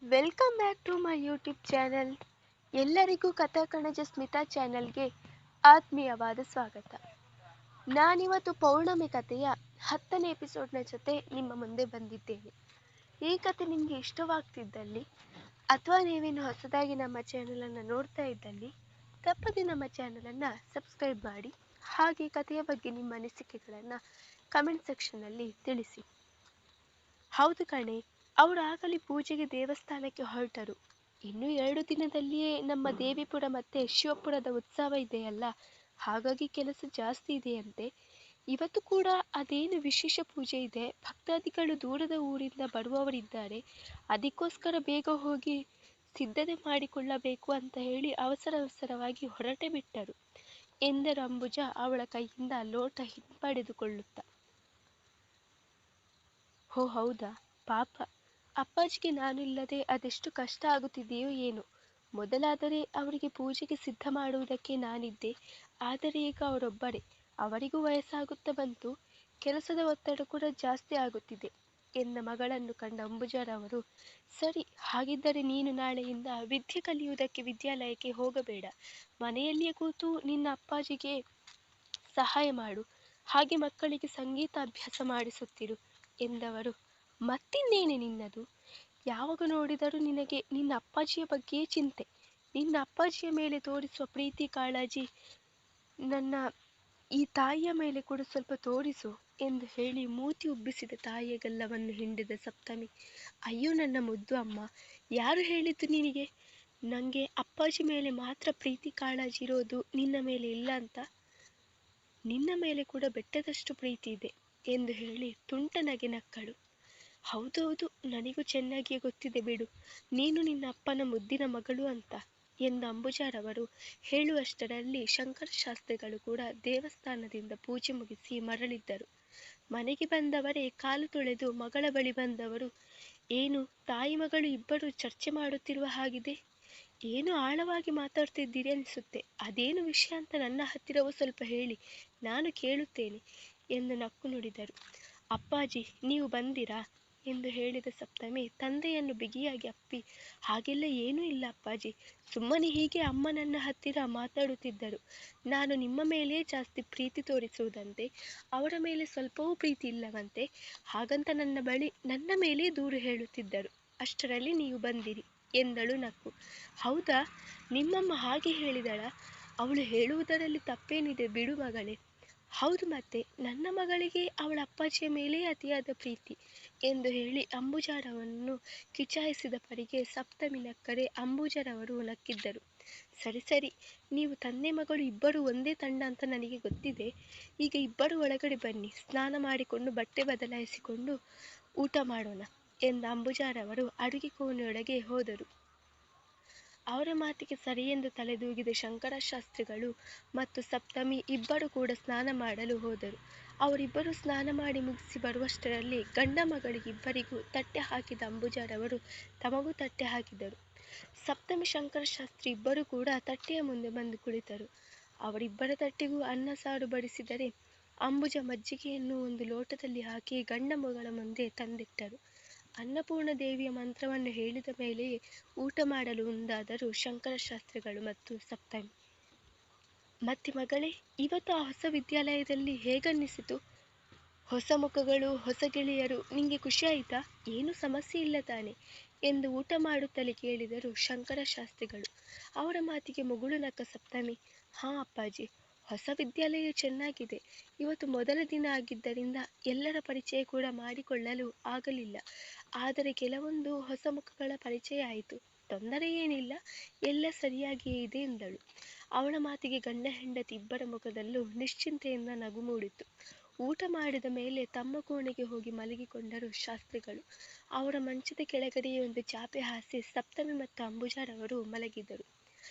Welcome back to my YouTube channel. ಎಲ್ಲರಿಗೂ ಕಥಾಕಣಜ ಸ್ಮಿತಾ ಚಾನಲ್ಗೆ ಆತ್ಮೀಯವಾದ ಸ್ವಾಗತ. ನಾನಿವತ್ತು ಪೌರ್ಣಮಿ ಕಥೆಯ 10ನೇ ಎಪಿಸೋಡ್ನ ಜೊತೆ ನಿಮ್ಮ ಮುಂದೆ ಬಂದಿದ್ದೇನೆ. ಈ ಕಥೆ ನಿಮಗೆ ಇಷ್ಟವಾಗ್ತಿದ್ದಲ್ಲಿ ಅಥವಾ ನೀವಿನ್ನು ಹೊಸದಾಗಿ ನಮ್ಮ ಚಾನಲನ್ನು ನೋಡ್ತಾ ಇದ್ದಲ್ಲಿ ತಪ್ಪದೆ ನಮ್ಮ ಚಾನಲನ್ನು ಸಬ್ಸ್ಕ್ರೈಬ್ ಮಾಡಿ. ಹಾಗೆ ಕಥೆಯ ಬಗ್ಗೆ ನಿಮ್ಮ ಅನಿಸಿಕೆಗಳನ್ನು ಕಮೆಂಟ್ ಸೆಕ್ಷನ್ನಲ್ಲಿ ತಿಳಿಸಿ. ಹೌದು ಕಣೆ, ಅವರು ಆಗಲಿ ಪೂಜೆಗೆ ದೇವಸ್ಥಾನಕ್ಕೆ ಹೊರಟರು. ಇನ್ನು 2 ದಿನದಲ್ಲಿಯೇ ನಮ್ಮ ದೇವಿಪುರ ಮತ್ತೆ ಶಿವಪುರದ ಉತ್ಸವ ಇದೆಯಲ್ಲ, ಹಾಗಾಗಿ ಕೆಲಸ ಜಾಸ್ತಿ ಇದೆಯಂತೆ. ಇವತ್ತು ಕೂಡ ಅದೇನು ವಿಶೇಷ ಪೂಜೆ ಇದೆ, ಭಕ್ತಾದಿಗಳು ದೂರದ ಊರಿಂದ ಬರುವವರಿದ್ದಾರೆ, ಅದಕ್ಕೋಸ್ಕರ ಬೇಗ ಹೋಗಿ ಸಿದ್ಧತೆ ಮಾಡಿಕೊಳ್ಳಬೇಕು ಅಂತ ಹೇಳಿ ಅವಸರವಾಗಿ ಹೊರಟೇ ಬಿಟ್ಟರು ಎಂದರು ಅಂಬುಜ ಅವಳ ಕೈಯಿಂದ ಲೋಟ ಹಿಂಪಡೆದುಕೊಳ್ಳುತ್ತಾ. ಹೋ ಹೌದಾ, ಪಾಪ ಅಪ್ಪಾಜಿಗೆ ನಾನಿಲ್ಲದೆ ಅದೆಷ್ಟು ಕಷ್ಟ ಆಗುತ್ತಿದೆಯೋ ಏನೋ. ಮೊದಲಾದರೆ ಅವರಿಗೆ ಪೂಜೆಗೆ ಸಿದ್ಧ ಮಾಡುವುದಕ್ಕೆ ನಾನಿದ್ದೆ, ಆದರೆ ಈಗ ಅವರೊಬ್ಬರೇ. ಅವರಿಗೂ ವಯಸ್ಸಾಗುತ್ತಾ ಬಂತು, ಕೆಲಸದ ಒತ್ತಡ ಕೂಡ ಜಾಸ್ತಿ ಆಗುತ್ತಿದೆ ಎಂದ ಮಗಳನ್ನು ಕಂಡ ಅಂಬುಜರವರು, ಸರಿ ಹಾಗಿದ್ದರೆ ನೀನು ನಾಳೆಯಿಂದ ವಿದ್ಯೆ ಕಲಿಯುವುದಕ್ಕೆ ವಿದ್ಯಾಲಯಕ್ಕೆ ಹೋಗಬೇಡ, ಮನೆಯಲ್ಲಿಯೇ ಕೂತು ನಿನ್ನ ಅಪ್ಪಾಜಿಗೆ ಸಹಾಯ ಮಾಡು, ಹಾಗೆ ಮಕ್ಕಳಿಗೆ ಸಂಗೀತ ಅಭ್ಯಾಸ ಮಾಡಿಸುತ್ತಿರು ಎಂದವರು. ಮತ್ತಿನ್ನೇನೆ ನಿನ್ನದು, ಯಾವಾಗ ನೋಡಿದರೂ ನಿನಗೆ ನಿನ್ನ ಅಪ್ಪಾಜಿಯ ಬಗ್ಗೆಯೇ ಚಿಂತೆ. ನಿನ್ನ ಅಪ್ಪಾಜಿಯ ಮೇಲೆ ತೋರಿಸುವ ಪ್ರೀತಿ ಕಾಳಜಿ ನನ್ನ ಈ ತಾಯಿಯ ಮೇಲೆ ಕೂಡ ಸ್ವಲ್ಪ ತೋರಿಸು ಎಂದು ಹೇಳಿ ಮೂತಿ ಉಬ್ಬಿಸಿದ ತಾಯಿಯ ಗಲ್ಲವನ್ನು ಹಿಂಡಿದ ಸಪ್ತಮಿ. ಅಯ್ಯೋ ನನ್ನ ಮುದ್ದು ಅಮ್ಮ, ಯಾರು ಹೇಳಿದ್ದು ನಿನಗೆ ನನಗೆ ಅಪ್ಪಾಜಿ ಮೇಲೆ ಮಾತ್ರ ಪ್ರೀತಿ ಕಾಳಜಿ ಇರೋದು, ನಿನ್ನ ಮೇಲೆ ಇಲ್ಲ ಅಂತ? ನಿನ್ನ ಮೇಲೆ ಕೂಡ ಬೆಟ್ಟದಷ್ಟು ಪ್ರೀತಿ ಇದೆ ಎಂದು ಹೇಳಿ ತುಂಟ ನಗೆ ನಕ್ಕಳು. ಹೌದೌದು, ನನಗೂ ಚೆನ್ನಾಗಿಯೇ ಗೊತ್ತಿದೆ ಬಿಡು, ನೀನು ನಿನ್ನ ಅಪ್ಪನ ಮುದ್ದಿನ ಮಗಳು ಅಂತ ಎಂದ ಅಂಬುಜರವರು ಹೇಳುವಷ್ಟರಲ್ಲಿ ಶಂಕರಶಾಸ್ತ್ರಿಗಳು ಕೂಡ ದೇವಸ್ಥಾನದಿಂದ ಪೂಜೆ ಮುಗಿಸಿ ಮರಳಿದ್ದರು. ಮನೆಗೆ ಬಂದವರೇ ಕಾಲು ತೊಳೆದು ಮಗಳ ಬಳಿ ಬಂದವರು, ಏನು ತಾಯಿ ಮಗಳು ಇಬ್ಬರು ಚರ್ಚೆ ಮಾಡುತ್ತಿರುವ ಹಾಗಿದೆ, ಏನು ಆಳವಾಗಿ ಮಾತಾಡ್ತಿದ್ದೀರಿ ಅನಿಸುತ್ತೆ, ಅದೇನು ವಿಷಯ ಅಂತ ನನ್ನ ಹತ್ತಿರವೂ ಸ್ವಲ್ಪ ಹೇಳಿ, ನಾನು ಕೇಳುತ್ತೇನೆ ಎಂದು ನಕ್ಕು ನುಡಿದರು. ಅಪ್ಪಾಜಿ ನೀವು ಬಂದಿರಾ ಎಂದು ಹೇಳಿದ ಸಪ್ತಮಿ ತಂದೆಯನ್ನು ಬಿಗಿಯಾಗಿ ಅಪ್ಪಿ, ಹಾಗೆಲ್ಲ ಏನೂ ಇಲ್ಲ ಅಪ್ಪಾಜಿ, ಸುಮ್ಮನೆ ಹೀಗೆ ಅಮ್ಮ ನನ್ನ ಹತ್ತಿರ ಮಾತಾಡುತ್ತಿದ್ದರು. ನಾನು ನಿಮ್ಮ ಮೇಲೇ ಜಾಸ್ತಿ ಪ್ರೀತಿ ತೋರಿಸುವುದಂತೆ, ಅವರ ಮೇಲೆ ಸ್ವಲ್ಪವೂ ಪ್ರೀತಿ ಇಲ್ಲವಂತೆ, ಹಾಗಂತ ನನ್ನ ಮೇಲೇ ದೂರು ಹೇಳುತ್ತಿದ್ದರು, ಅಷ್ಟರಲ್ಲಿ ನೀವು ಬಂದಿರಿ ಎಂದಳು ನಕ್ಕು. ಹೌದಾ, ನಿಮ್ಮಮ್ಮ ಹಾಗೆ ಹೇಳಿದಳ? ಅವಳು ಹೇಳುವುದರಲ್ಲಿ ತಪ್ಪೇನಿದೆ ಬಿಡು ಮಗಳೇ. ಹೌದು ಮತ್ತೆ, ನನ್ನ ಮಗಳಿಗೆ ಅವಳ ಅಪ್ಪಾಜಿಯ ಮೇಲೇ ಅತಿಯಾದ ಪ್ರೀತಿ ಎಂದು ಹೇಳಿ ಅಂಬುಜರವನ್ನು ಕಿಚಾಯಿಸಿದ ಪರಿಗೆ ಸಪ್ತಮಿ ನಕ್ಕರೆ ಅಂಬುಜರವರು ನಕ್ಕಿದ್ದರು. ಸರಿ ಸರಿ, ನೀವು ತಂದೆ ಮಗಳು ಇಬ್ಬರು ಒಂದೇ ತಂಡ ಅಂತ ನನಗೆ ಗೊತ್ತಿದೆ. ಈಗ ಇಬ್ಬರು ಒಳಗಡೆ ಬನ್ನಿ, ಸ್ನಾನ ಮಾಡಿಕೊಂಡು ಬಟ್ಟೆ ಬದಲಾಯಿಸಿಕೊಂಡು ಊಟ ಮಾಡೋಣ ಎಂದ ಅಂಬುಜರವರು ಅಡುಗೆ ಕೋಣೆಯೊಳಗೆ ಹೋದರು. ಅವರ ಮಾತಿಗೆ ಸರಿಯೆಂದು ತಲೆದೂಗಿದ ಶಂಕರಶಾಸ್ತ್ರಿಗಳು ಮತ್ತು ಸಪ್ತಮಿ ಇಬ್ಬರು ಕೂಡ ಸ್ನಾನ ಮಾಡಲು ಹೋದರು. ಅವರಿಬ್ಬರು ಸ್ನಾನ ಮಾಡಿ ಮುಗಿಸಿ ಬರುವಷ್ಟರಲ್ಲಿ ಗಂಡ ಮಗಳಿಗಿಬ್ಬರಿಗೂ ತಟ್ಟೆ ಹಾಕಿದ ಅಂಬುಜರವರು ತಮಗೂ ತಟ್ಟೆ ಹಾಕಿದರು. ಸಪ್ತಮಿ ಶಂಕರಶಾಸ್ತ್ರಿ ಇಬ್ಬರು ಕೂಡ ತಟ್ಟೆಯ ಮುಂದೆ ಬಂದು ಕುಳಿತರು. ಅವರಿಬ್ಬರ ತಟ್ಟೆಗೂ ಅನ್ನ ಸಾರು ಬಡಿಸಿದರೆ ಅಂಬುಜ ಮಜ್ಜಿಗೆಯನ್ನು ಒಂದು ಲೋಟದಲ್ಲಿ ಹಾಕಿ ಗಂಡ ಮಗಳ ಮುಂದೆ ತಂದಿಟ್ಟರು. ಅನ್ನಪೂರ್ಣ ದೇವಿಯ ಮಂತ್ರವನ್ನು ಹೇಳಿದ ಮೇಲೆಯೇ ಊಟ ಮಾಡಲು ಮುಂದಾದರು ಶಂಕರಶಾಸ್ತ್ರಿಗಳು ಮತ್ತು ಸಪ್ತಮಿ. ಮತ್ತೆ ಮಗಳೇ, ಇವತ್ತು ಆ ಹೊಸ ವಿದ್ಯಾಲಯದಲ್ಲಿ ಹೇಗನ್ನಿಸಿತು? ಹೊಸ ಮುಖಗಳು, ಹೊಸ ಗೆಳೆಯರು, ನಿಂಗೆ ಖುಷಿ ಆಯ್ತಾ? ಏನೂ ಸಮಸ್ಯೆ ಇಲ್ಲ ತಾನೆ ಎಂದು ಊಟ ಮಾಡುತ್ತಲೇ ಕೇಳಿದರು ಶಂಕರಶಾಸ್ತ್ರಿಗಳು. ಅವರ ಮಾತಿಗೆ ಮುಗುಳು ನಕ್ಕ ಸಪ್ತಮಿ, ಹಾ ಅಪ್ಪಾಜಿ, ಹೊಸ ವಿದ್ಯಾಲಯ ಚೆನ್ನಾಗಿದೆ. ಇವತ್ತು ಮೊದಲ ದಿನ ಆಗಿದ್ದರಿಂದ ಎಲ್ಲರ ಪರಿಚಯ ಕೂಡ ಮಾಡಿಕೊಳ್ಳಲು ಆಗಲಿಲ್ಲ, ಆದರೆ ಕೆಲವೊಂದು ಹೊಸ ಮುಖಗಳ ಪರಿಚಯ ಆಯಿತು. ತೊಂದರೆ ಏನಿಲ್ಲ, ಎಲ್ಲ ಸರಿಯಾಗಿಯೇ ಇದೆ ಎಂದಳು. ಅವಳ ಮಾತಿಗೆ ಗಂಡ ಹೆಂಡತಿ ಇಬ್ಬರ ಮುಖದಲ್ಲೂ ನಿಶ್ಚಿಂತೆಯಿಂದ ನಗು ಮೂಡಿತು. ಊಟ ಮಾಡಿದ ಮೇಲೆ ತಮ್ಮ ಕೋಣೆಗೆ ಹೋಗಿ ಮಲಗಿಕೊಂಡರು ಶಾಸ್ತ್ರಿಗಳು. ಅವರ ಮಂಚದ ಕೆಳಗಡೆಯೇ ಒಂದು ಚಾಪೆ ಹಾಸಿ ಸಪ್ತಮಿ ಮತ್ತು ಅಂಬುಜರವರು ಮಲಗಿದರು.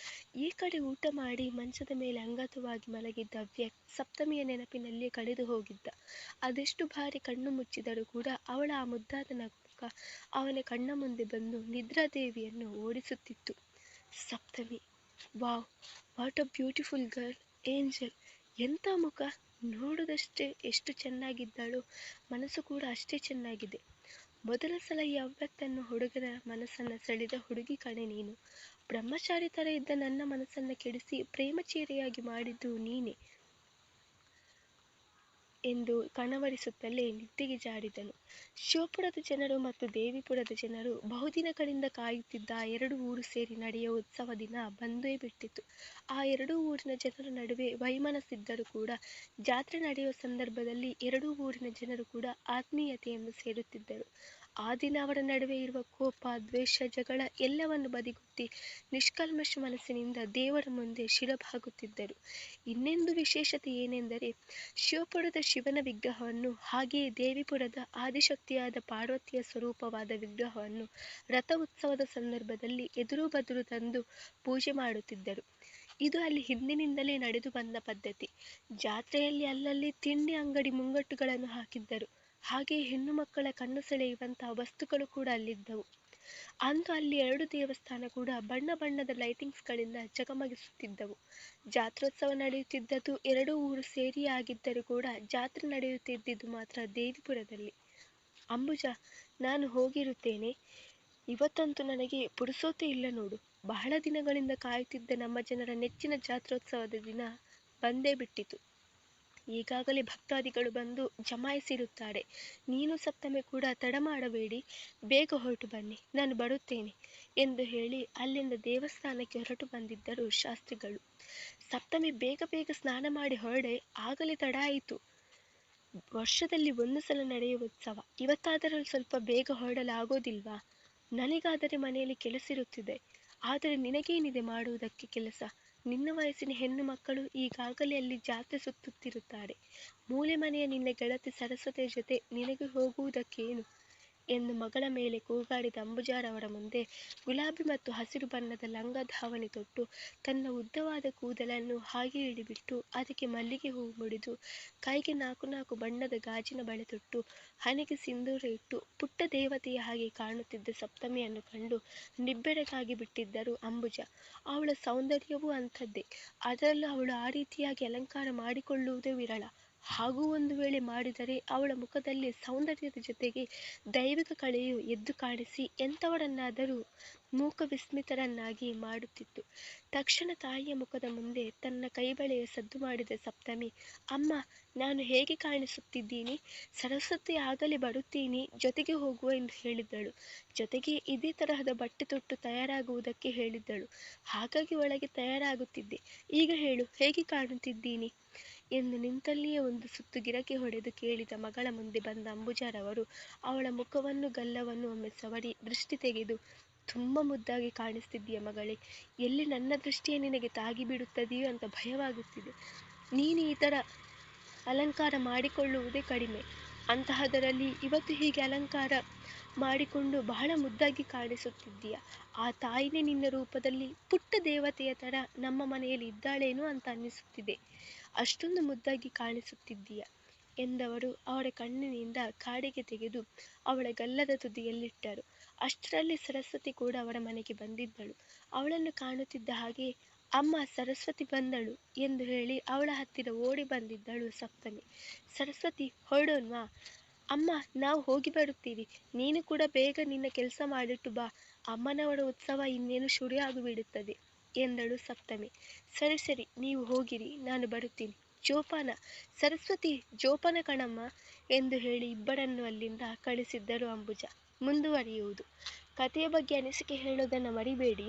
ಈ ಕಡೆ ಊಟ ಮಾಡಿ ಮಂಚದ ಮೇಲೆ ಅಂಗತವಾಗಿ ಮಲಗಿದ್ದ ಅವ್ಯಕ್ತ್ ಸಪ್ತಮಿಯ ನೆನಪಿನಲ್ಲಿಯೇ ಕಳೆದು ಹೋಗಿದ್ದ. ಅದೆಷ್ಟು ಬಾರಿ ಕಣ್ಣು ಮುಚ್ಚಿದರೂ ಕೂಡ ಅವಳ ಆ ಮುದ್ದಾದ ಮುಖ ಅವನ ಕಣ್ಣ ಮುಂದೆ ಬಂದು ನಿದ್ರಾದೇವಿಯನ್ನು ಓಡಿಸುತ್ತಿತ್ತು. Saptami, wow, what a beautiful girl, angel, ಎಂಥ ಮುಖ, ನೋಡುವುದಷ್ಟೇ ಎಷ್ಟು ಚೆನ್ನಾಗಿದ್ದಾಳೋ, ಮನಸ್ಸು ಕೂಡ ಅಷ್ಟೇ ಚೆನ್ನಾಗಿದೆ. ಮೊದಲ ಸಲ ಈ ಅವ್ಯಕ್ತನ್ನು ಹುಡುಗನ ಮನಸ್ಸನ್ನ ಸೆಳೆದ ಹುಡುಗಿ ಕಣೆ ನೀನು. ಬ್ರಹ್ಮಚಾರಿ ಥರ ಇದ್ದ ನನ್ನ ಮನಸ್ಸನ್ನ ಕೆಡಿಸಿ ಪ್ರೇಮಚೀರಿಯಾಗಿ ಮಾಡಿದ್ದು ನೀನೆ ಎಂದು ಕಣವರಿಸುತ್ತಲೇ ನಿದ್ದೆಗೆ ಜಾರಿದನು. ಶಿವಪುರದ ಜನರು ಮತ್ತು ದೇವಿಪುರದ ಜನರು ಬಹುದಿನಗಳಿಂದ ಕಾಯುತ್ತಿದ್ದ ಆ ಎರಡು ಊರು ಸೇರಿ ನಡೆಯುವ ಉತ್ಸವ ದಿನ ಬಂದೇ ಬಿಟ್ಟಿತು. ಆ ಎರಡೂ ಊರಿನ ಜನರ ನಡುವೆ ವೈಮನಸ್ಸಿದ್ದರೂ ಕೂಡ ಜಾತ್ರೆ ನಡೆಯುವ ಸಂದರ್ಭದಲ್ಲಿ ಎರಡೂ ಊರಿನ ಜನರು ಕೂಡ ಆತ್ಮೀಯತೆಯನ್ನು ಸೇರುತ್ತಿದ್ದರು. ಆ ದಿನ ಅವರ ನಡುವೆ ಇರುವ ಕೋಪ, ದ್ವೇಷ, ಜಗಳ ಎಲ್ಲವನ್ನು ಬದಿಗೊತ್ತಿ ನಿಷ್ಕಲ್ಮಶ ಮನಸ್ಸಿನಿಂದ ದೇವರ ಮುಂದೆ ಶಿರಬಾಗುತ್ತಿದ್ದರು. ಇನ್ನೊಂದು ವಿಶೇಷತೆ ಏನೆಂದರೆ, ಶಿವಪುರದ ಶಿವನ ವಿಗ್ರಹವನ್ನು ಹಾಗೆಯೇ ದೇವಿಪುರದ ಆದಿಶಕ್ತಿಯಾದ ಪಾರ್ವತಿಯ ಸ್ವರೂಪವಾದ ವಿಗ್ರಹವನ್ನು ರಥ ಉತ್ಸವದ ಸಂದರ್ಭದಲ್ಲಿ ಎದುರು ಬದುರು ತಂದು ಪೂಜೆ ಮಾಡುತ್ತಿದ್ದರು. ಇದು ಅಲ್ಲಿ ಹಿಂದಿನಿಂದಲೇ ನಡೆದು ಬಂದ ಪದ್ಧತಿ. ಜಾತ್ರೆಯಲ್ಲಿ ಅಲ್ಲಲ್ಲಿ ತಿಂಡಿ ಅಂಗಡಿ ಮುಂಗಟ್ಟುಗಳನ್ನು ಹಾಕಿದ್ದರು. ಹಾಗೆಯೇ ಹೆಣ್ಣು ಮಕ್ಕಳ ಕಣ್ಣು ಸೆಳೆಯುವಂತಹ ವಸ್ತುಗಳು ಕೂಡ ಅಲ್ಲಿದ್ದವು. ಅಂದು ಅಲ್ಲಿ ಎರಡು ದೇವಸ್ಥಾನ ಕೂಡ ಬಣ್ಣ ಬಣ್ಣದ ಲೈಟಿಂಗ್ಸ್ಗಳಿಂದ ಜಗಮಗಿಸುತ್ತಿದ್ದವು. ಜಾತ್ರೋತ್ಸವ ನಡೆಯುತ್ತಿದ್ದದ್ದು ಎರಡೂ ಊರು ಸೇರಿ ಆಗಿದ್ದರೂ ಕೂಡ ಜಾತ್ರೆ ನಡೆಯುತ್ತಿದ್ದುದು ಮಾತ್ರ ದೇವಿಪುರದಲ್ಲಿ. ಅಂಬುಜ, ನಾನು ಹೋಗಿರುತ್ತೇನೆ. ಇವತ್ತಂತೂ ನನಗೆ ಪುರುಸೊತ್ತೇ ಇಲ್ಲ ನೋಡು. ಬಹಳ ದಿನಗಳಿಂದ ಕಾಯುತ್ತಿದ್ದ ನಮ್ಮ ಜನರ ನೆಚ್ಚಿನ ಜಾತ್ರೋತ್ಸವದ ದಿನ ಬಂದೇ ಬಿಟ್ಟಿತು. ಈಗಾಗಲೇ ಭಕ್ತಾದಿಗಳು ಬಂದು ಜಮಾಯಿಸಿರುತ್ತಾರೆ. ನೀನು ಸಪ್ತಮಿ ಕೂಡ ತಡ ಮಾಡಬೇಡಿ, ಬೇಗ ಹೊರಟು ಬನ್ನಿ, ನಾನು ಬರುತ್ತೇನೆ ಎಂದು ಹೇಳಿ ಅಲ್ಲಿಂದ ದೇವಸ್ಥಾನಕ್ಕೆ ಹೊರಟು ಬಂದಿದ್ದರು ಶಾಸ್ತ್ರಿಗಳು. ಸಪ್ತಮಿ ಬೇಗ ಬೇಗ ಸ್ನಾನ ಮಾಡಿ ಹೊರಡೆ, ಆಗಲೇ ತಡ ಆಯಿತು. ವರ್ಷದಲ್ಲಿ ಒಂದು ಸಲ ನಡೆಯುವ ಉತ್ಸವ, ಇವತ್ತಾದರೂ ಸ್ವಲ್ಪ ಬೇಗ ಹೊರಡಲಾಗೋದಿಲ್ವಾ? ನನಗಾದರೆ ಮನೆಯಲ್ಲಿ ಕೆಲಸ ಇರುತ್ತಿದೆ, ಆದರೆ ನಿನಗೇನಿದೆ ಮಾಡುವುದಕ್ಕೆ ಕೆಲಸ? ನಿನ್ನ ವಯಸ್ಸಿನ ಹೆಣ್ಣು ಮಕ್ಕಳು ಈಗಾಗಲೇ ಅಲ್ಲಿ ಜಾತ್ರೆ ಸುತ್ತುತ್ತಿರುತ್ತಾರೆ. ಮೂಲೆ ಮನೆಯ ನಿನ್ನ ಗೆಳತಿ ಸರಸ್ವತಿಯ ಜೊತೆ ನಿನಗೆ ಹೋಗುವುದಕ್ಕೇನು ಎಂದು ಮಗಳ ಮೇಲೆ ಕೂಗಾಡಿದ ಅಂಬುಜಾರವರ ಮುಂದೆ ಗುಲಾಬಿ ಮತ್ತು ಹಸಿರು ಬಣ್ಣದ ಲಂಗ ಧಾವಣಿ ತೊಟ್ಟು, ತನ್ನ ಉದ್ದವಾದ ಕೂದಲನ್ನು ಹಾಗೆ ಇಳಿಬಿಟ್ಟು ಅದಕ್ಕೆ ಮಲ್ಲಿಗೆ ಹೂವು ಮುಡಿದು, ಕೈಗೆ ನಾಲ್ಕು ನಾಲ್ಕು ಬಣ್ಣದ ಗಾಜಿನ ಬಳೆ ತೊಟ್ಟು, ಹಣೆಗೆ ಸಿಂಧೂರ ಇಟ್ಟು ಪುಟ್ಟ ದೇವತೆಯ ಹಾಗೆ ಕಾಣುತ್ತಿದ್ದ ಸಪ್ತಮಿಯನ್ನು ಕಂಡು ನಿಬ್ಬೆರಗಾಗಿ ಬಿಟ್ಟಿದ್ದರು ಅಂಬುಜ. ಅವಳ ಸೌಂದರ್ಯವೂ ಅಂಥದ್ದೇ. ಅದರಲ್ಲೂ ಅವಳು ಆ ರೀತಿಯಾಗಿ ಅಲಂಕಾರ ಮಾಡಿಕೊಳ್ಳುವುದೇ ವಿರಳ. ಹಾಗೂ ಒಂದು ವೇಳೆ ಮಾಡಿದರೆ ಅವಳ ಮುಖದಲ್ಲಿ ಸೌಂದರ್ಯದ ಜೊತೆಗೆ ದೈವಿಕ ಕಳೆಯು ಎದ್ದು ಕಾಣಿಸಿ ಎಂಥವರನ್ನಾದರೂ ಮೂಕ ವಿಸ್ಮಿತರನ್ನಾಗಿ ಮಾಡುತ್ತಿತ್ತು. ತಕ್ಷಣ ತಾಯಿಯ ಮುಖದ ಮುಂದೆ ತನ್ನ ಕೈಬಳೆಯ ಸದ್ದು ಮಾಡಿದ ಸಪ್ತಮಿ, ಅಮ್ಮ, ನಾನು ಹೇಗೆ ಕಾಣಿಸುತ್ತಿದ್ದೀನಿ? ಸರಸ್ವತಿ ಆಗಲೇ ಬರುತ್ತೀನಿ, ಜೊತೆಗೆ ಹೋಗುವ ಎಂದು ಹೇಳಿದ್ದಳು. ಜೊತೆಗೆ ಇದೇ ತರಹದ ಬಟ್ಟೆ ತೊಟ್ಟು ತಯಾರಾಗುವುದಕ್ಕೆ ಹೇಳಿದ್ದಳು. ಹಾಗಾಗಿ ಒಳಗೆ ತಯಾರಾಗುತ್ತಿದ್ದೆ. ಈಗ ಹೇಳು, ಹೇಗೆ ಕಾಣುತ್ತಿದ್ದೀನಿ ಎಂದು ನಿಂತಲ್ಲಿಯೇ ಒಂದು ಸುತ್ತು ಗಿರಕಿ ಹೊಡೆದು ಕೇಳಿದ ಮಗಳ ಮುಂದೆ ಬಂದ ಅಂಬುಜಾರವರು ಅವಳ ಮುಖವನ್ನು ಗಲ್ಲವನ್ನು ಒಮ್ಮೆ ಸವರಿ ದೃಷ್ಟಿ ತೆಗೆದು, ತುಂಬ ಮುದ್ದಾಗಿ ಕಾಣಿಸ್ತಿದ್ದೀಯ ಮಗಳೇ. ಎಲ್ಲಿ ನನ್ನ ದೃಷ್ಟಿಯೇ ನಿನಗೆ ತಾಗಿ ಬಿಡುತ್ತದೆಯೋ ಅಂತ ಭಯವಾಗುತ್ತಿದೆ. ನೀನು ಈ ಥರ ಅಲಂಕಾರ ಮಾಡಿಕೊಳ್ಳುವುದೇ ಕಡಿಮೆ. ಅಂತಹದರಲ್ಲಿ ಇವತ್ತು ಹೀಗೆ ಅಲಂಕಾರ ಮಾಡಿಕೊಂಡು ಬಹಳ ಮುದ್ದಾಗಿ ಕಾಣಿಸುತ್ತಿದ್ದೀಯ. ಆ ತಾಯಿನೇ ನಿನ್ನ ರೂಪದಲ್ಲಿ ಪುಟ್ಟ ದೇವತೆಯ ಥರ ನಮ್ಮ ಮನೆಯಲ್ಲಿ ಇದ್ದಾಳೇನೋ ಅಂತ ಅನ್ನಿಸುತ್ತಿದೆ. ಅಷ್ಟೊಂದು ಮುದ್ದಾಗಿ ಕಾಣಿಸುತ್ತಿದ್ದೀಯ ಎಂದವರು ಅವರ ಕಣ್ಣಿನಿಂದ ಕಾಡಿಗೆ ತೆಗೆದು ಅವಳ ಗಲ್ಲದ ತುದಿಯಲ್ಲಿಟ್ಟರು. ಅಷ್ಟರಲ್ಲಿ ಸರಸ್ವತಿ ಕೂಡ ಅವರ ಮನೆಗೆ ಬಂದಿದ್ದಳು. ಅವಳನ್ನು ಕಾಣುತ್ತಿದ್ದ ಹಾಗೆ, ಅಮ್ಮ, ಸರಸ್ವತಿ ಬಂದಳು ಎಂದು ಹೇಳಿ ಅವಳ ಹತ್ತಿರ ಓಡಿ ಬಂದಿದ್ದಳು ಸಪ್ತಮಿ. ಸರಸ್ವತಿ, ಹೊರಡೋಣ್ವಾ? ಅಮ್ಮ, ನಾವು ಹೋಗಿ ಬರುತ್ತೀವಿ. ನೀನು ಕೂಡ ಬೇಗ ನಿನ್ನ ಕೆಲಸ ಮಾಡಿಟ್ಟು ಬಾ. ಅಮ್ಮನವರ ಉತ್ಸವ ಇನ್ನೇನು ಶುರು ಆಗಿಬಿಡುತ್ತದೆ ಎಂದಳು ಸಪ್ತಮಿ. ಸರಿ ಸರಿ, ನೀವು ಹೋಗಿರಿ, ನಾನು ಬರುತ್ತೀನಿ. ಜೋಪಾನ ಸರಸ್ವತಿ, ಜೋಪಾನ ಕಣಮ್ಮ ಎಂದು ಹೇಳಿ ಇಬ್ಬರನ್ನು ಅಲ್ಲಿಂದ ಕಳಿಸಿದ್ದರು ಅಂಬುಜ. ಮುಂದುವರಿಯುವುದು. ಕಥೆಯ ಬಗ್ಗೆ ಅನಿಸಿಕೆ ಹೇಳೋದನ್ನು ಮರಿಬೇಡಿ.